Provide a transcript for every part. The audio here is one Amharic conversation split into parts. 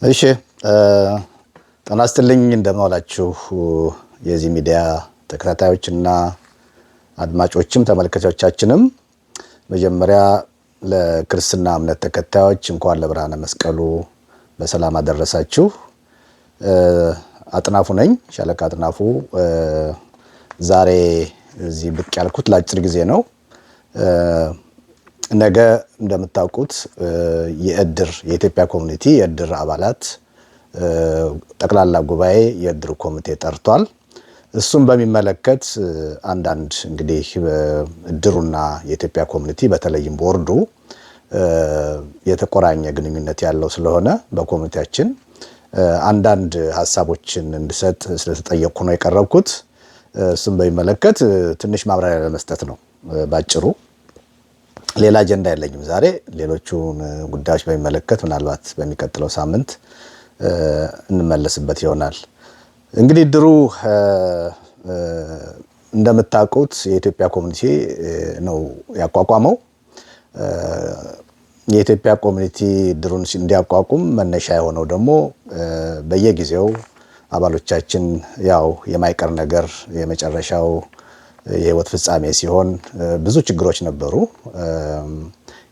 እሺ ጤና ይስጥልኝ እንደምዋላችሁ የዚህ ሚዲያ ተከታታዮችና አድማጮችም ተመልካቾቻችንም መጀመሪያ ለክርስትና እምነት ተከታዮች እንኳን ለብርሃነ መስቀሉ በሰላም አደረሳችሁ። አጥናፉ ነኝ፣ ሻለቃ አጥናፉ። ዛሬ እዚህ ብቅ ያልኩት ለአጭር ጊዜ ነው። ነገ እንደምታውቁት የኢትዮጵያ ኮሚኒቲ የእድር አባላት ጠቅላላ ጉባኤ የእድር ኮሚቴ ጠርቷል። እሱም በሚመለከት አንዳንድ እንግዲህ እድሩና የኢትዮጵያ ኮሚኒቲ በተለይም ቦርዱ የተቆራኘ ግንኙነት ያለው ስለሆነ በኮሚቴያችን አንዳንድ ሀሳቦችን እንድሰጥ ስለተጠየቅኩ ነው የቀረብኩት። እሱም በሚመለከት ትንሽ ማብራሪያ ለመስጠት ነው ባጭሩ። ሌላ አጀንዳ የለኝም ዛሬ። ሌሎቹን ጉዳዮች በሚመለከት ምናልባት በሚቀጥለው ሳምንት እንመለስበት ይሆናል። እንግዲህ እድሩ እንደምታውቁት የኢትዮጵያ ኮሚኒቲ ነው ያቋቋመው። የኢትዮጵያ ኮሚኒቲ እድሩን እንዲያቋቁም መነሻ የሆነው ደግሞ በየጊዜው አባሎቻችን ያው የማይቀር ነገር የመጨረሻው የህይወት ፍጻሜ ሲሆን ብዙ ችግሮች ነበሩ።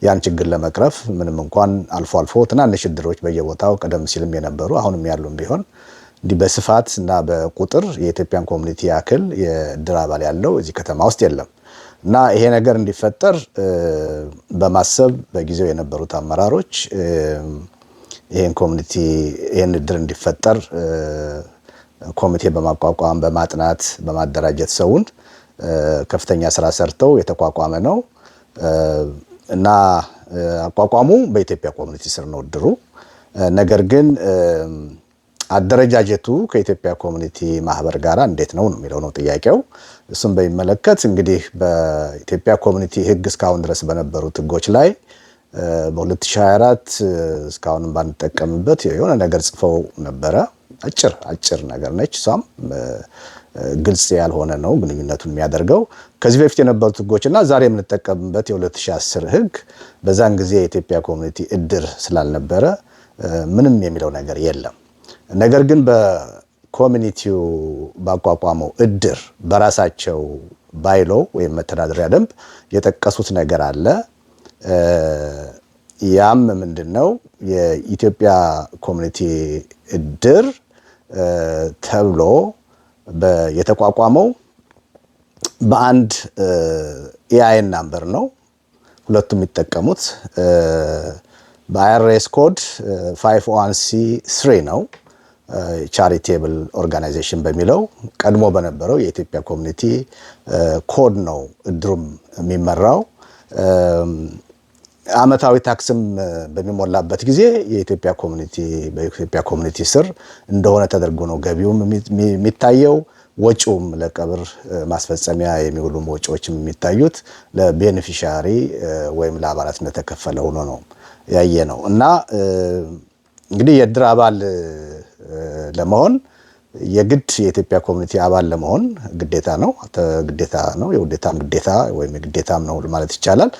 ያን ችግር ለመቅረፍ ምንም እንኳን አልፎ አልፎ ትናንሽ እድሮች በየቦታው ቀደም ሲልም የነበሩ አሁንም ያሉም ቢሆን እንዲህ በስፋት እና በቁጥር የኢትዮጵያን ኮሚኒቲ ያክል የእድር አባል ያለው እዚህ ከተማ ውስጥ የለም እና ይሄ ነገር እንዲፈጠር በማሰብ በጊዜው የነበሩት አመራሮች ይሄን እድር እንዲፈጠር ኮሚቴ በማቋቋም በማጥናት በማደራጀት ሰውን ከፍተኛ ስራ ሰርተው የተቋቋመ ነው እና አቋቋሙ በኢትዮጵያ ኮሚኒቲ ስር ነው እድሩ። ነገር ግን አደረጃጀቱ ከኢትዮጵያ ኮሚኒቲ ማህበር ጋር እንዴት ነው የሚለው ነው ጥያቄው። እሱም በሚመለከት እንግዲህ በኢትዮጵያ ኮሚኒቲ ህግ እስካሁን ድረስ በነበሩት ህጎች ላይ በ2024 እስካሁን ባንጠቀምበት የሆነ ነገር ጽፈው ነበረ። አጭር ነገር ነች። እሷም ግልጽ ያልሆነ ነው ግንኙነቱን የሚያደርገው። ከዚህ በፊት የነበሩት ህጎችና ዛሬ የምንጠቀምበት የ2010 ህግ በዛን ጊዜ የኢትዮጵያ ኮሚኒቲ እድር ስላልነበረ ምንም የሚለው ነገር የለም። ነገር ግን በኮሚኒቲው ባቋቋመው እድር በራሳቸው ባይሎ ወይም መተዳደሪያ ደንብ የጠቀሱት ነገር አለ። ያም ምንድነው? የኢትዮጵያ ኮሚኒቲ እድር ተብሎ የተቋቋመው በአንድ ኢአይኤን ናምበር ነው። ሁለቱም የሚጠቀሙት በአይአርኤስ ኮድ 501c3 ነው። ቻሪቴብል ኦርጋናይዜሽን በሚለው ቀድሞ በነበረው የኢትዮጵያ ኮሚኒቲ ኮድ ነው እድሩም የሚመራው። አመታዊ ታክስም በሚሞላበት ጊዜ በኢትዮጵያ ኮሚኒቲ ስር እንደሆነ ተደርጎ ነው ገቢውም የሚታየው። ወጪውም ለቀብር ማስፈጸሚያ የሚውሉ ወጪዎችም የሚታዩት ለቤኔፊሻሪ ወይም ለአባላት እንደተከፈለ ሆኖ ነው ያየ ነው እና እንግዲህ የእድር አባል ለመሆን የግድ የኢትዮጵያ ኮሚኒቲ አባል ለመሆን ግዴታ ነው። የውዴታም ግዴታ ወይም የግዴታም ነው ማለት ይቻላል።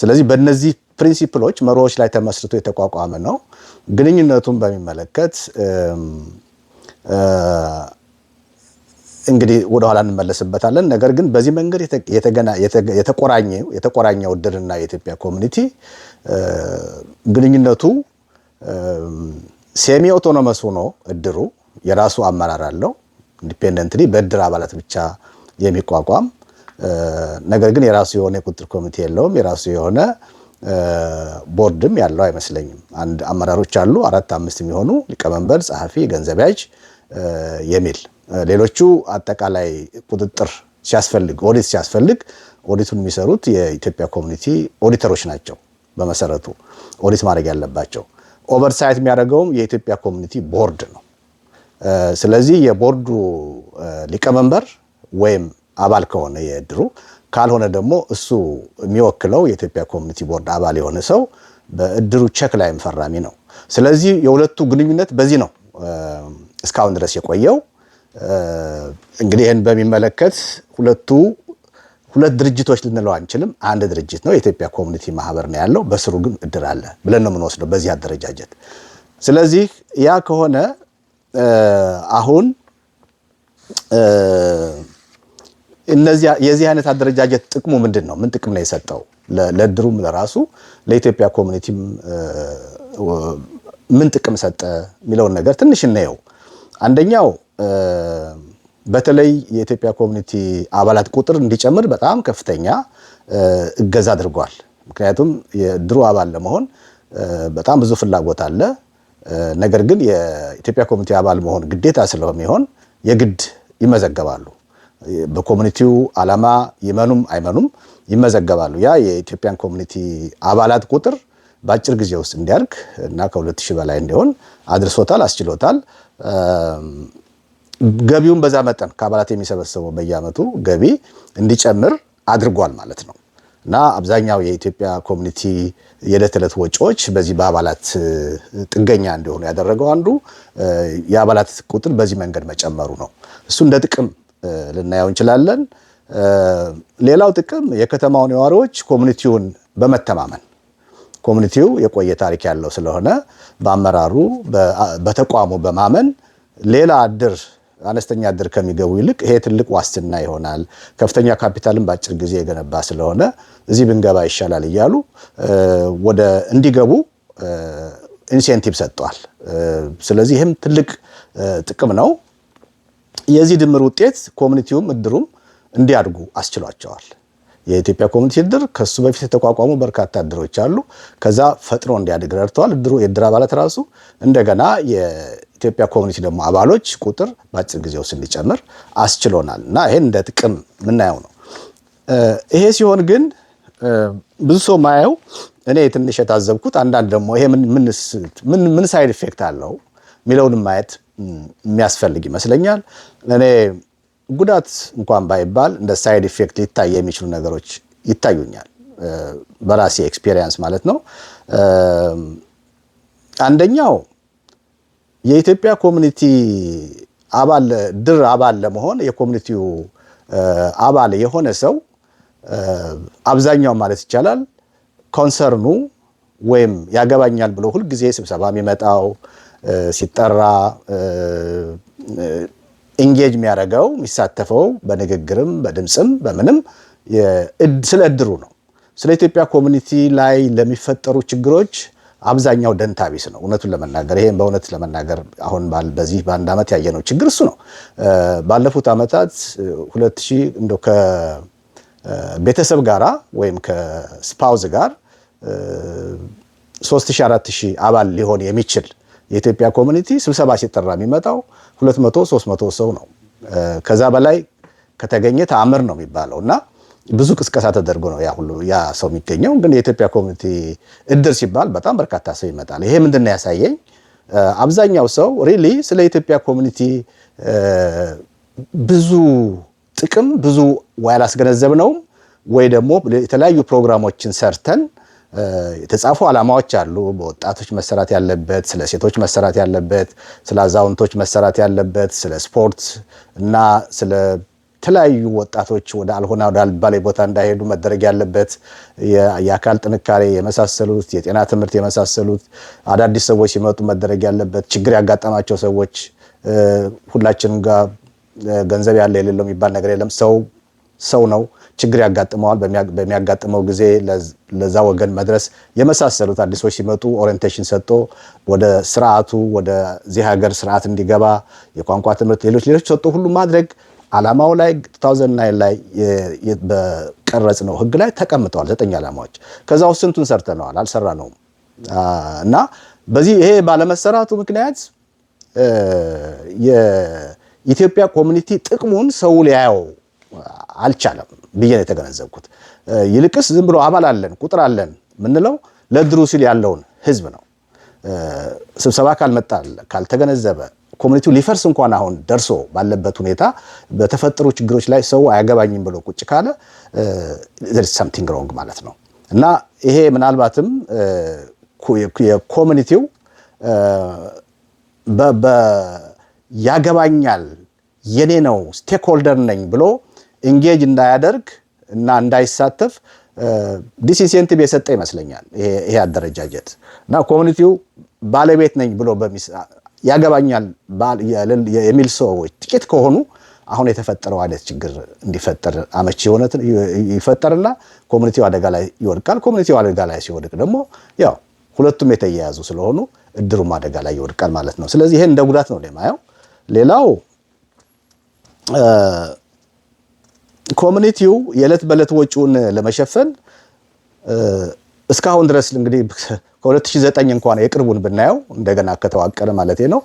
ስለዚህ በእነዚህ ፕሪንሲፕሎች መርሆች ላይ ተመስርቶ የተቋቋመ ነው። ግንኙነቱን በሚመለከት እንግዲህ ወደ ኋላ እንመለስበታለን። ነገር ግን በዚህ መንገድ የተቆራኘው እድርና የኢትዮጵያ ኮሚኒቲ ግንኙነቱ ሴሚ ኦቶኖመስ ሆኖ እድሩ የራሱ አመራር አለው። ኢንዲፔንደንትሊ በእድር አባላት ብቻ የሚቋቋም ነገር ግን የራሱ የሆነ የቁጥጥር ኮሚቴ የለውም። የራሱ የሆነ ቦርድም ያለው አይመስለኝም። አንድ አመራሮች አሉ 4-5 የሚሆኑ ሊቀመንበር፣ ጸሐፊ፣ ገንዘብ ያዥ የሚል ሌሎቹ አጠቃላይ ቁጥጥር ኦዲት ሲያስፈልግ ኦዲቱን የሚሰሩት የኢትዮጵያ ኮሚኒቲ ኦዲተሮች ናቸው። በመሰረቱ ኦዲት ማድረግ ያለባቸው ኦቨርሳይት የሚያደርገውም የኢትዮጵያ ኮሚኒቲ ቦርድ ነው። ስለዚህ የቦርዱ ሊቀመንበር ወይም አባል ከሆነ የእድሩ ካልሆነ ደግሞ እሱ የሚወክለው የኢትዮጵያ ኮሚኒቲ ቦርድ አባል የሆነ ሰው በእድሩ ቼክ ላይ ፈራሚ ነው። ስለዚህ የሁለቱ ግንኙነት በዚህ ነው እስካሁን ድረስ የቆየው። እንግዲህ ይህን በሚመለከት ሁለት ድርጅቶች ልንለው አንችልም። አንድ ድርጅት ነው፣ የኢትዮጵያ ኮሚኒቲ ማህበር ነው ያለው። በስሩ ግን እድር አለ ብለን ነው የምንወስደው በዚህ አደረጃጀት። ስለዚህ ያ ከሆነ አሁን እነዚህ የዚህ አይነት አደረጃጀት ጥቅሙ ምንድነው? ምን ጥቅም ነው የሰጠው? ለድሩም ለራሱ ለኢትዮጵያ ኮሚኒቲም ምን ጥቅም ሰጠ የሚለውን ነገር ትንሽ እናየው። አንደኛው በተለይ የኢትዮጵያ ኮሚኒቲ አባላት ቁጥር እንዲጨምር በጣም ከፍተኛ እገዛ አድርጓል። ምክንያቱም የድሩ አባል ለመሆን በጣም ብዙ ፍላጎት አለ። ነገር ግን የኢትዮጵያ ኮሚኒቲ አባል መሆን ግዴታ ስለሚሆን የግድ ይመዘገባሉ። በኮሚኒቲው ዓላማ ይመኑም አይመኑም ይመዘገባሉ። ያ የኢትዮጵያን ኮሚኒቲ አባላት ቁጥር በአጭር ጊዜ ውስጥ እንዲያድግ እና ከ2000 በላይ እንዲሆን አድርሶታል፣ አስችሎታል። ገቢውን በዛ መጠን ከአባላት የሚሰበሰበው በየዓመቱ ገቢ እንዲጨምር አድርጓል ማለት ነው። እና አብዛኛው የኢትዮጵያ ኮሚኒቲ የዕለት ተዕለት ወጪዎች በዚህ በአባላት ጥገኛ እንዲሆኑ ያደረገው አንዱ የአባላት ቁጥር በዚህ መንገድ መጨመሩ ነው። እሱ እንደ ጥቅም ልናየው እንችላለን። ሌላው ጥቅም የከተማው ነዋሪዎች ኮሚኒቲውን በመተማመን ኮሚኒቲው የቆየ ታሪክ ያለው ስለሆነ በአመራሩ በተቋሙ በማመን ሌላ እድር አነስተኛ እድር ከሚገቡ ይልቅ ይሄ ትልቅ ዋስትና ይሆናል፣ ከፍተኛ ካፒታልን በአጭር ጊዜ የገነባ ስለሆነ እዚህ ብንገባ ይሻላል እያሉ ወደ እንዲገቡ ኢንሴንቲቭ ሰጥቷል። ስለዚህ ይህም ትልቅ ጥቅም ነው። የዚህ ድምር ውጤት ኮሚኒቲውም እድሩም እንዲያድጉ አስችሏቸዋል። የኢትዮጵያ ኮሚኒቲ እድር ከሱ በፊት የተቋቋሙ በርካታ እድሮች አሉ። ከዛ ፈጥኖ እንዲያድግ ረድተዋል። የእድር አባላት ራሱ እንደገና የኢትዮጵያ ኮሚኒቲ ደግሞ አባሎች ቁጥር በአጭር ጊዜ ውስጥ እንዲጨምር አስችሎናል እና ይሄን እንደ ጥቅም የምናየው ነው። ይሄ ሲሆን ግን ብዙ ሰው ማየው እኔ ትንሽ የታዘብኩት አንዳንድ ደግሞ ይሄ ምን ሳይድ ኢፌክት አለው የሚለውን ማየት የሚያስፈልግ ይመስለኛል። እኔ ጉዳት እንኳን ባይባል እንደ ሳይድ ኢፌክት ሊታይ የሚችሉ ነገሮች ይታዩኛል፣ በራሴ ኤክስፒሪየንስ ማለት ነው። አንደኛው የኢትዮጵያ ኮሚኒቲ አባል ድር አባል ለመሆን የኮሚኒቲው አባል የሆነ ሰው አብዛኛው ማለት ይቻላል ኮንሰርኑ ወይም ያገባኛል ብሎ ሁልጊዜ ስብሰባ የሚመጣው ሲጠራ ኢንጌጅ የሚያደርገው የሚሳተፈው በንግግርም በድምፅም በምንም ስለ እድሩ ነው። ስለ ኢትዮጵያ ኮሚኒቲ ላይ ለሚፈጠሩ ችግሮች አብዛኛው ደንታቢስ ነው። እውነቱን ለመናገር ይሄን በእውነት ለመናገር አሁን በዚህ በአንድ ዓመት ያየነው ችግር እሱ ነው። ባለፉት ዓመታት 2000 እንደው ከቤተሰብ ጋራ ወይም ከስፓውዝ ጋር 3000 4000 አባል ሊሆን የሚችል የኢትዮጵያ ኮሚኒቲ ስብሰባ ሲጠራ የሚመጣው 200 300 ሰው ነው። ከዛ በላይ ከተገኘ ተአምር ነው የሚባለው እና ብዙ ቅስቀሳ ተደርጎ ነው ያ ሰው የሚገኘው። ግን የኢትዮጵያ ኮሚኒቲ እድር ሲባል በጣም በርካታ ሰው ይመጣል። ይሄ ምንድነው ያሳየኝ? አብዛኛው ሰው ሪሊ ስለ ኢትዮጵያ ኮሚኒቲ ብዙ ጥቅም ብዙ ወይ አላስገነዘብነውም ወይ ደግሞ የተለያዩ ፕሮግራሞችን ሰርተን የተጻፉ ዓላማዎች አሉ። በወጣቶች መሰራት ያለበት፣ ስለ ሴቶች መሰራት ያለበት፣ ስለ አዛውንቶች መሰራት ያለበት፣ ስለ ስፖርት እና ስለ ተለያዩ ወጣቶች ወደ አልባሌ ቦታ እንዳይሄዱ መደረግ ያለበት፣ የአካል ጥንካሬ የመሳሰሉት፣ የጤና ትምህርት የመሳሰሉት፣ አዳዲስ ሰዎች ሲመጡ መደረግ ያለበት፣ ችግር ያጋጠማቸው ሰዎች ሁላችንም ጋር ገንዘብ ያለ የሌለው የሚባል ነገር የለም። ሰው ነው፣ ችግር ያጋጥመዋል። በሚያጋጥመው ጊዜ ለዛ ወገን መድረስ የመሳሰሉት አዲሶች ሲመጡ ኦሪየንቴሽን ሰጥቶ ወደ ስርዓቱ ወደዚህ ሀገር ስርዓት እንዲገባ የቋንቋ ትምህርት ሌሎች ሰጥቶ ሁሉ ማድረግ ዓላማው ላይ 2009 ላይ በቀረጽ ነው ህግ ላይ ተቀምጠዋል 9 ዓላማዎች። ከዛ ውስጥ ስንቱን ሰርተነዋል? አልሰራነውም። እና በዚህ ይሄ ባለመሰራቱ ምክንያት የኢትዮጵያ ኮሚኒቲ ጥቅሙን ሰው ሊያየው አልቻለም ብዬ ነው የተገነዘብኩት። ይልቅስ ዝም ብሎ አባል አለን ቁጥር አለን ምንለው ለድሩ ሲል ያለውን ህዝብ ነው። ስብሰባ ካልመጣ ካልተገነዘበ ኮሚኒቲው ሊፈርስ እንኳን አሁን ደርሶ ባለበት ሁኔታ በተፈጠሩ ችግሮች ላይ ሰው አያገባኝም ብሎ ቁጭ ካለ there is something wrong ማለት ነው። እና ይሄ ምናልባትም የኮሚኒቲው ያገባኛል የኔ ነው ስቴክሆልደር ነኝ ብሎ ኢንጌጅ እንዳያደርግ እና እንዳይሳተፍ ዲስኢንሴንቲቭ የሰጠ ይመስለኛል ይሄ አደረጃጀት። እና ኮሚኒቲው ባለቤት ነኝ ብሎ ያገባኛል የሚል ሰዎች ጥቂት ከሆኑ አሁን የተፈጠረው አይነት ችግር እንዲፈጠር አመቺ የሆነትን ይፈጠርና ኮሚኒቲው አደጋ ላይ ይወድቃል። ኮሚኒቲው አደጋ ላይ ሲወድቅ ደግሞ ያው ሁለቱም የተያያዙ ስለሆኑ እድሩም አደጋ ላይ ይወድቃል ማለት ነው። ስለዚህ ይሄን እንደ ጉዳት ነው የማየው። ሌላው ኮሚኒቲው የዕለት በዕለት ወጪውን ለመሸፈን እስካሁን ድረስ እንግዲህ ከ2009 እንኳን የቅርቡን ብናየው እንደገና ከተዋቀረ ማለት ነው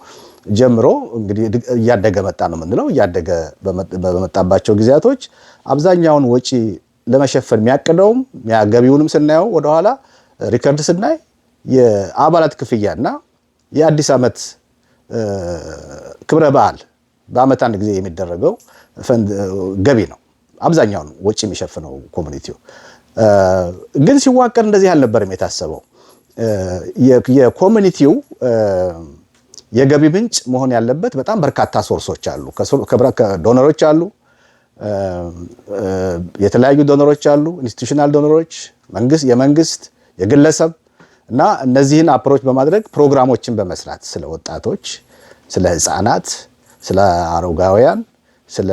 ጀምሮ እንግዲህ እያደገ መጣ ነው የምንለው። እያደገ በመጣባቸው ጊዜያቶች አብዛኛውን ወጪ ለመሸፈን የሚያቅደውም የሚያገቢውንም ስናየው ወደኋላ ሪከርድ ስናይ የአባላት ክፍያና የአዲስ ዓመት ክብረ በዓል በአመት አንድ ጊዜ የሚደረገው ገቢ ነው አብዛኛውን ወጪ የሚሸፍነው ኮሚኒቲው። ግን ሲዋቀር እንደዚህ አልነበረም የታሰበው። የኮሚኒቲው የገቢ ምንጭ መሆን ያለበት በጣም በርካታ ሶርሶች አሉ። ዶነሮች አሉ፣ የተለያዩ ዶነሮች አሉ፣ ኢንስቲትዩሽናል ዶነሮች፣ የመንግስት፣ የግለሰብ እና እነዚህን አፕሮች በማድረግ ፕሮግራሞችን በመስራት ስለ ወጣቶች፣ ስለ ህፃናት፣ ስለ አረጋውያን፣ ስለ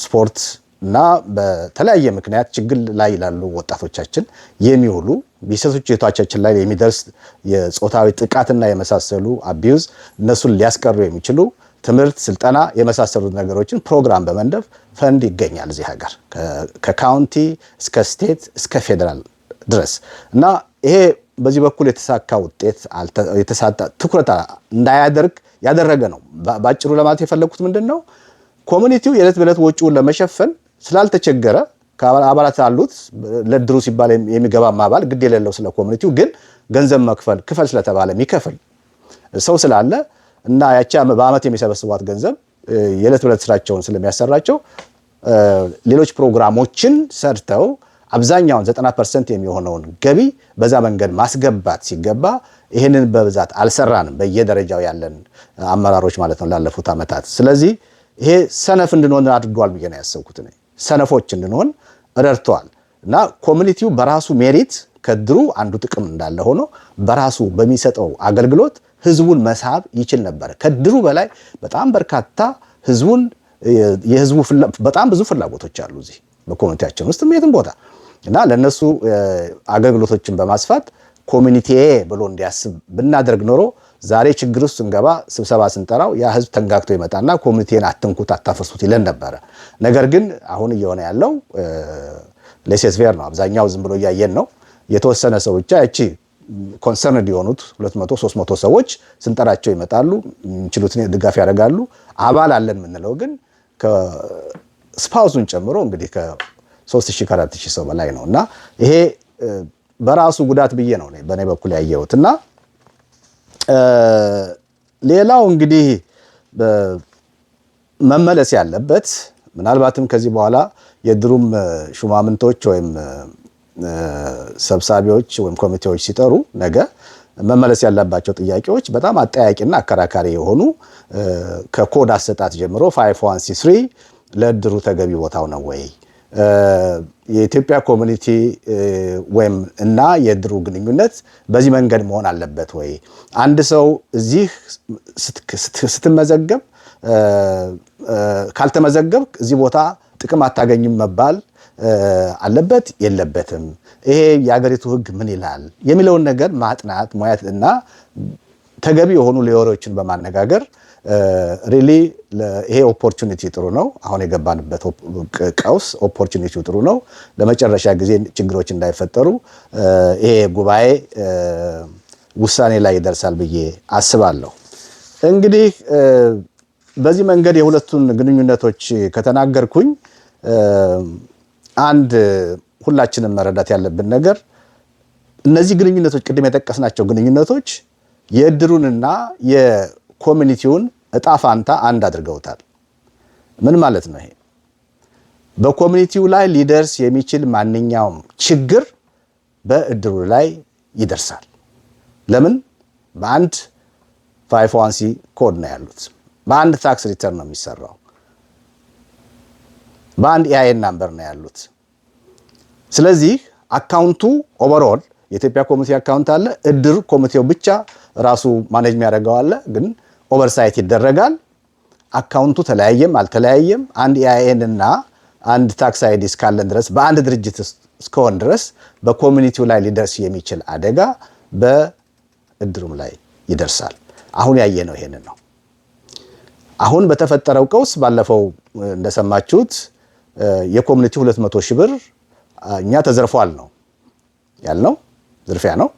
ስፖርት እና በተለያየ ምክንያት ችግር ላይ ላሉ ወጣቶቻችን የሚውሉ ቢሰቶቻችን ላይ የሚደርስ የጾታዊ ጥቃትና የመሳሰሉ አቢዩዝ እነሱን ሊያስቀሩ የሚችሉ ትምህርት፣ ስልጠና የመሳሰሉ ነገሮችን ፕሮግራም በመንደፍ ፈንድ ይገኛል እዚህ ሀገር ከካውንቲ እስከ ስቴት እስከ ፌደራል ድረስ እና ይሄ በዚህ በኩል የተሳካ ውጤት የተሳታ ትኩረት እንዳያደርግ ያደረገ ነው። ባጭሩ ለማለት የፈለኩት ምንድነው ኮሚኒቲው የዕለት በዕለት ወጪውን ለመሸፈን ስላልተቸገረ ከአባላት አሉት ለድሩ ሲባል የሚገባ ማባል ግድ የሌለው ስለ ኮሚኒቲው ግን ገንዘብ ክፈል ስለተባለ የሚከፍል ሰው ስላለ እና ያቺ በአመት የሚሰበስቧት ገንዘብ የዕለት በዕለት ስራቸውን ስለሚያሰራቸው ሌሎች ፕሮግራሞችን ሰርተው አብዛኛውን 90% የሚሆነውን ገቢ በዛ መንገድ ማስገባት ሲገባ ይሄንን በብዛት አልሰራንም በየደረጃው ያለን አመራሮች ማለት ነው ላለፉት አመታት። ስለዚህ ይሄ ሰነፍ እንድንሆን አድርጓል ብዬ ነው ያሰብኩት። ሰነፎች እንድንሆን ረድቷል እና ኮሚኒቲው በራሱ ሜሪት ከድሩ አንዱ ጥቅም እንዳለ ሆኖ በራሱ በሚሰጠው አገልግሎት ህዝቡን መሳብ ይችል ነበር። ከድሩ በላይ በጣም በርካታ የህዝቡ በጣም ብዙ ፍላጎቶች አሉ እዚህ በኮሚኒቲያችን ውስጥ የትም ቦታ እና ለነሱ አገልግሎቶችን በማስፋት ኮሚኒቲ ብሎ እንዲያስብ ብናደርግ ኖሮ ዛሬ ችግር ውስጥ እንገባ ስብሰባ ስንጠራው ያ ህዝብ ተንጋግቶ ይመጣና ኮሚኒቲን አትንኩት አታፈርሱት ይለን ነበር። ነገር ግን አሁን እየሆነ ያለው ሌሴስ ፌር ነው። አብዛኛው ዝም ብሎ እያየን ነው። የተወሰነ ሰው ብቻ እቺ ኮንሰርንድ የሆኑት 200 300 ሰዎች ስንጠራቸው ይመጣሉ፣ እንችሉትን ድጋፍ ያደርጋሉ። አባል አለን የምንለው ግን ከስፓውሱን ጨምሮ እንግዲህ ከ3000 4000 ሰው በላይ ነው እና ይሄ በራሱ ጉዳት ብዬ ነው በእኔ በኩል ያየሁትና ሌላው እንግዲህ መመለስ ያለበት ምናልባትም ከዚህ በኋላ የድሩም ሹማምንቶች ወይም ሰብሳቢዎች ወይም ኮሚቴዎች ሲጠሩ ነገ መመለስ ያለባቸው ጥያቄዎች በጣም አጠያቂና አከራካሪ የሆኑ ከኮድ አሰጣጥ ጀምሮ 51c3 ለድሩ ተገቢ ቦታው ነው ወይ? የኢትዮጵያ ኮሚኒቲ ወይም እና የድሩ ግንኙነት በዚህ መንገድ መሆን አለበት ወይ? አንድ ሰው እዚህ ስትመዘገብ ካልተመዘገብ እዚህ ቦታ ጥቅም አታገኝም መባል አለበት የለበትም? ይሄ የሀገሪቱ ሕግ ምን ይላል የሚለውን ነገር ማጥናት ሙያት እና ተገቢ የሆኑ ሌወሮችን በማነጋገር ሪሊ ይሄ ኦፖርቹኒቲ ጥሩ ነው። አሁን የገባንበት ቀውስ ኦፖርቹኒቲው ጥሩ ነው። ለመጨረሻ ጊዜ ችግሮች እንዳይፈጠሩ ይሄ ጉባኤ ውሳኔ ላይ ይደርሳል ብዬ አስባለሁ። እንግዲህ በዚህ መንገድ የሁለቱን ግንኙነቶች ከተናገርኩኝ አንድ ሁላችንም መረዳት ያለብን ነገር እነዚህ ግንኙነቶች ቅድም የጠቀስናቸው ግንኙነቶች የድሩንና የኮሚኒቲውን እጣ ፋንታ አንድ አድርገውታል። ምን ማለት ነው? ይሄ በኮሚኒቲው ላይ ሊደርስ የሚችል ማንኛውም ችግር በእድሩ ላይ ይደርሳል። ለምን? በአንድ 51c ኮድ ነው ያሉት። በአንድ ታክስ ሪተርን ነው የሚሰራው። በአንድ ኢአይኤን ናምበር ነው ያሉት። ስለዚህ አካውንቱ ኦቨርኦል የኢትዮጵያ ኮሚቴ አካውንት አለ። እድር ኮሚቴው ብቻ ራሱ ማኔጅ የሚያደርገው አለ። ግን ኦቨርሳይት ይደረጋል። አካውንቱ ተለያየም አልተለያየም አንድ ኢአይኤን እና አንድ ታክስ አይዲ እስካለን ድረስ በአንድ ድርጅት እስከሆን ድረስ በኮሚኒቲው ላይ ሊደርስ የሚችል አደጋ በእድሩም ላይ ይደርሳል። አሁን ያየነው ይሄንን ነው። አሁን በተፈጠረው ቀውስ ባለፈው እንደሰማችሁት የኮሚኒቲው 200 ሺህ ብር እኛ ተዘርፏል ነው ያልነው። ዝርፊያ ነው።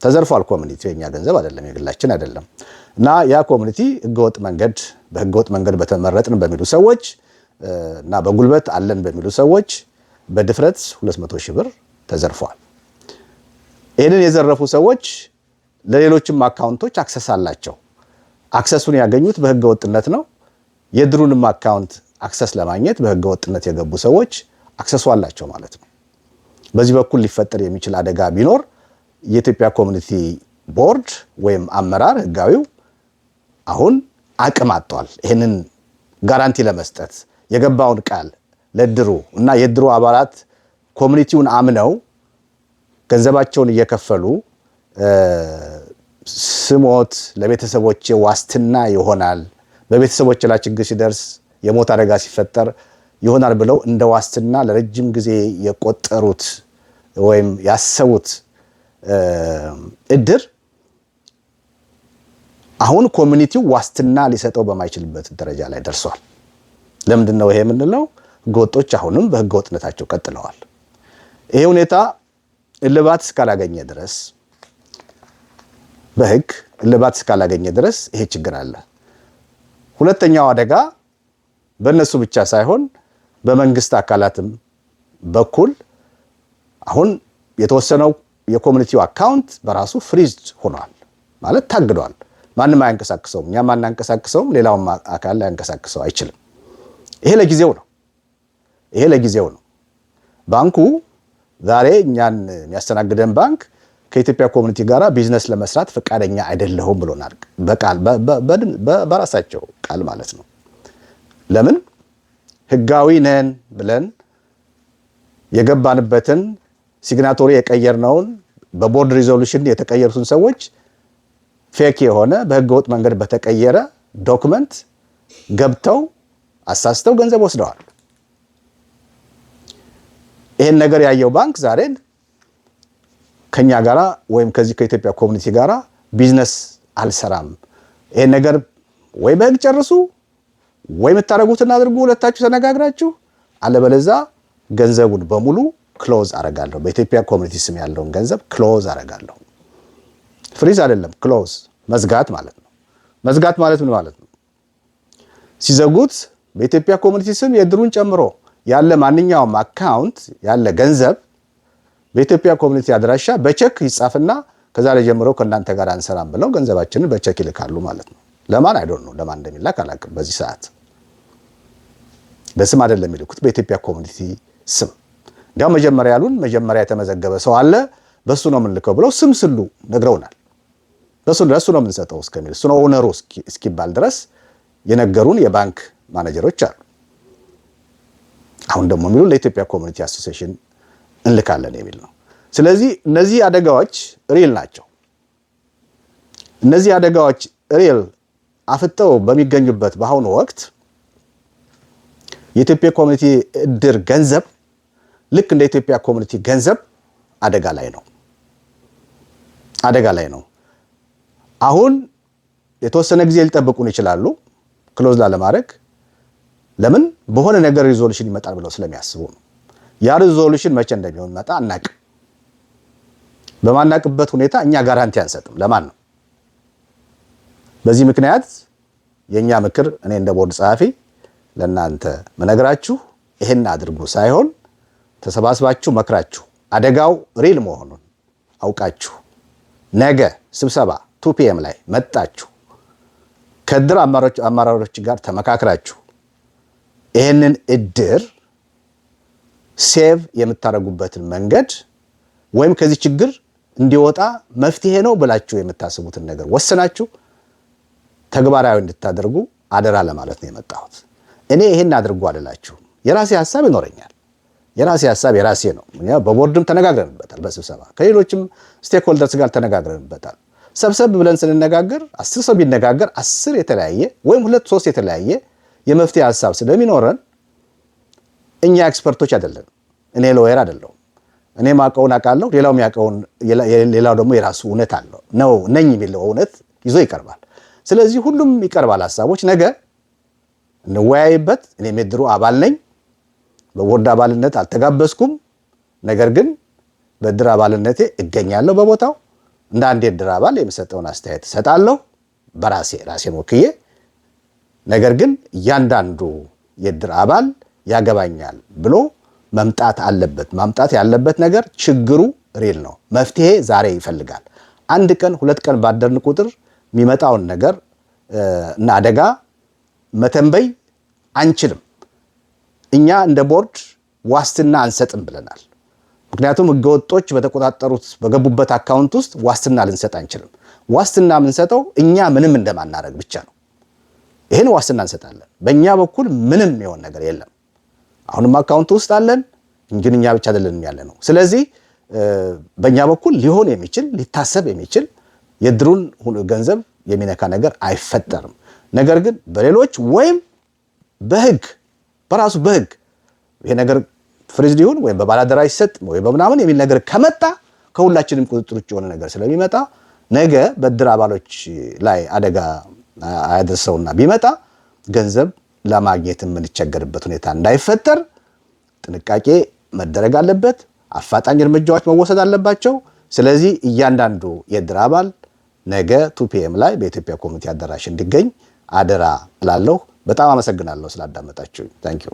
ተዘርፏል። ኮሚኒቲው የኛ ገንዘብ አይደለም፣ የግላችን አይደለም። እና ያ ኮሚኒቲ በህገወጥ መንገድ በተመረጥን በሚሉ ሰዎች እና በጉልበት አለን በሚሉ ሰዎች በድፍረት 200 ሺህ ብር ተዘርፏል። ይህንን የዘረፉ ሰዎች ለሌሎችም አካውንቶች አክሰስ አላቸው። አክሰሱን ያገኙት በህገወጥነት ነው። የድሩንም አካውንት አክሰስ ለማግኘት በህገወጥነት የገቡ ሰዎች አክሰሱ አላቸው ማለት ነው። በዚህ በኩል ሊፈጠር የሚችል አደጋ ቢኖር የኢትዮጵያ ኮሚኒቲ ቦርድ ወይም አመራር ህጋዊው አሁን አቅም አጥቷል። ይህንን ጋራንቲ ለመስጠት የገባውን ቃል ለድሩ እና የድሩ አባላት ኮሚኒቲውን አምነው ገንዘባቸውን እየከፈሉ ስሞት ለቤተሰቦቼ ዋስትና ይሆናል፣ በቤተሰቦቼ ላይ ችግር ሲደርስ የሞት አደጋ ሲፈጠር ይሆናል ብለው እንደ ዋስትና ለረጅም ጊዜ የቆጠሩት ወይም ያሰቡት እድር አሁን ኮሚኒቲው ዋስትና ሊሰጠው በማይችልበት ደረጃ ላይ ደርሷል። ለምንድን ነው ይሄ የምንለው? ህገወጦች አሁንም በህገወጥነታቸው ቀጥለዋል። ይሄ ሁኔታ እልባት እስካላገኘ ድረስ በህግ እልባት እስካላገኘ ድረስ ይሄ ችግር አለ። ሁለተኛው አደጋ በእነሱ ብቻ ሳይሆን በመንግስት አካላትም በኩል አሁን የተወሰነው የኮሚኒቲው አካውንት በራሱ ፍሪዝ ሆኗል ማለት ታግዷል። ማንም አያንቀሳቅሰውም። እኛም አናንቀሳቅሰውም፣ ሌላውም አካል ላያንቀሳቅሰው አይችልም። ይሄ ለጊዜው ነው። ባንኩ ዛሬ እኛን የሚያስተናግደን ባንክ ከኢትዮጵያ ኮሚኒቲ ጋር ቢዝነስ ለመስራት ፈቃደኛ አይደለሁም ብሎናል። በራሳቸው ቃል ማለት ነው። ለምን? ህጋዊ ነን ብለን የገባንበትን ሲግናቶሪ የቀየርነውን በቦርድ ሪዞሉሽን የተቀየሩትን ሰዎች ፌክ የሆነ በህገወጥ መንገድ በተቀየረ ዶክመንት ገብተው አሳስተው ገንዘብ ወስደዋል። ይህን ነገር ያየው ባንክ ዛሬ ከኛ ጋራ ወይም ከዚህ ከኢትዮጵያ ኮሚኒቲ ጋራ ቢዝነስ አልሰራም፣ ይህን ነገር ወይ በህግ ጨርሱ ወይ የምታደርጉትን አድርጉ፣ ሁለታችሁ ተነጋግራችሁ፣ አለበለዚያ ገንዘቡን በሙሉ ክሎዝ አረጋለሁ፣ በኢትዮጵያ ኮሚኒቲ ስም ያለውን ገንዘብ ክሎዝ አረጋለሁ። ፍሪዝ አይደለም፣ ክሎዝ መዝጋት ማለት ነው። መዝጋት ማለት ምን ማለት ነው? ሲዘጉት በኢትዮጵያ ኮሚኒቲ ስም የድሩን ጨምሮ ያለ ማንኛውም አካውንት ያለ ገንዘብ በኢትዮጵያ ኮሚኒቲ አድራሻ በቼክ ይጻፍና ከዛሬ ጀምሮ ከእናንተ ጋር አንሰራም ብለው ገንዘባችንን በቼክ ይልካሉ ማለት ነው። ለማን አይዶን ነው፣ ለማን እንደሚላክ አላውቅም። በዚህ ሰዓት በስም አይደለም የሚልኩት፣ በኢትዮጵያ ኮሚኒቲ ስም። እንዲያውም መጀመሪያ የተመዘገበ ሰው አለ፣ በሱ ነው የምንልከው ብለው ስም ስሉ ነግረውናል። ለሱ ነው የምንሰጠው እስከሚል እሱ ነው ኦነሩ እስኪባል ድረስ የነገሩን የባንክ ማኔጀሮች አሉ። አሁን ደግሞ የሚሉ ለኢትዮጵያ ኮሚኒቲ አሶሲዬሽን እንልካለን የሚል ነው። ስለዚህ እነዚህ አደጋዎች ሪል ናቸው። እነዚህ አደጋዎች ሪል አፍጠው በሚገኙበት በአሁኑ ወቅት የኢትዮጵያ ኮሚኒቲ እድር ገንዘብ ልክ እንደ ኢትዮጵያ ኮሚኒቲ ገንዘብ አደጋ ላይ ነው። አሁን የተወሰነ ጊዜ ሊጠብቁን ይችላሉ ክሎዝ ላለማድረግ። ለምን? በሆነ ነገር ሪዞሉሽን ይመጣል ብለው ስለሚያስቡ ነው። ያ ሪዞሉሽን መቼ እንደሚመጣ አናቅም። በማናቅበት ሁኔታ እኛ ጋራንቲ አንሰጥም። ለማን ነው? በዚህ ምክንያት የኛ ምክር እኔ እንደ ቦርድ ጸሐፊ ለእናንተ መነግራችሁ ይሄን አድርጉ ሳይሆን ተሰባስባችሁ መክራችሁ አደጋው ሪል መሆኑን አውቃችሁ ነገ ስብሰባ 2 PM ላይ መጣችሁ ከድር አመራሮች ጋር ተመካክራችሁ ይሄንን እድር ሴቭ የምታደርጉበትን መንገድ ወይም ከዚህ ችግር እንዲወጣ መፍትሄ ነው ብላችሁ የምታስቡትን ነገር ወስናችሁ ተግባራዊ እንድታደርጉ አደራ ለማለት ነው የመጣሁት። እኔ ይሄን አድርጉ አልላችሁም። የራሴ ሐሳብ ይኖረኛል። የራሴ ሐሳብ የራሴ ነው። በቦርድም ተነጋግረንበታል፣ በስብሰባ ከሌሎችም ስቴክሆልደርስ ጋር ተነጋግረንበታል። ሰብሰብ ብለን ስንነጋገር 10 ሰው ቢነጋገር 10 የተለያየ ወይም 2-3 የተለያየ የመፍትሄ ሐሳብ ስለሚኖረን እኛ ኤክስፐርቶች አይደለም። እኔ ሎየር አይደለሁም። እኔ ማቀውን አውቃለሁ፣ ሌላው የሚያውቀውን ሌላው ደግሞ የራሱ እውነት አለው ነው ነኝ የሚለው እውነት ይዞ ይቀርባል። ስለዚህ ሁሉም ይቀርባል ሐሳቦች፣ ነገ እንወያይበት። እኔ የድሩ አባል ነኝ። በቦርድ አባልነት አልተጋበዝኩም። ነገር ግን በድር አባልነቴ እገኛለሁ በቦታው። እንደ አንድ የድር አባል የምሰጠውን አስተያየት እሰጣለሁ ራሴን ወክዬ። ነገር ግን እያንዳንዱ የድር አባል ያገባኛል ብሎ መምጣት አለበት። ማምጣት ያለበት ነገር ችግሩ ሪል ነው። መፍትሄ ዛሬ ይፈልጋል። 1 ቀን 2 ቀን ባደርን ቁጥር የሚመጣውን ነገር እና አደጋ መተንበይ አንችልም። እኛ እንደ ቦርድ ዋስትና አንሰጥም ብለናል። ምክንያቱም ህገወጦች በተቆጣጠሩት በገቡበት አካውንት ውስጥ ዋስትና ልንሰጥ አንችልም። ዋስትና የምንሰጠው እኛ ምንም እንደማናረግ ብቻ ነው። ይህን ዋስትና እንሰጣለን። በእኛ በኩል ምንም የሆነ ነገር የለም። አሁንም አካውንት ውስጥ አለን እንጂ እኛ ብቻ አይደለንም ያለ ነው። ስለዚህ በእኛ በኩል ሊሆን የሚችል ሊታሰብ የሚችል የድሩን ገንዘብ የሚነካ ነገር አይፈጠርም። ነገር ግን በሌሎች ወይም በህግ በራሱ በህግ ይሄ ነገር ፍሪዝ ሊሆን ወይም በባላደራ ይሰጥ ወይ በምናምን የሚል ነገር ከመጣ ከሁላችንም ቁጥጥር ውጭ የሆነ ነገር ስለሚመጣ ነገ በድር አባሎች ላይ አደጋ አያደርሰውና ቢመጣ ገንዘብ ለማግኘት የምንቸገርበት ሁኔታ እንዳይፈጠር ጥንቃቄ መደረግ አለበት። አፋጣኝ እርምጃዎች መወሰድ አለባቸው። ስለዚህ እያንዳንዱ የድር አባል ነገ 2 PM ላይ በኢትዮጵያ ኮሚኒቲ አዳራሽ እንዲገኝ አደራ እላለሁ። በጣም አመሰግናለሁ ስላዳመጣችሁ። ታንኪዩ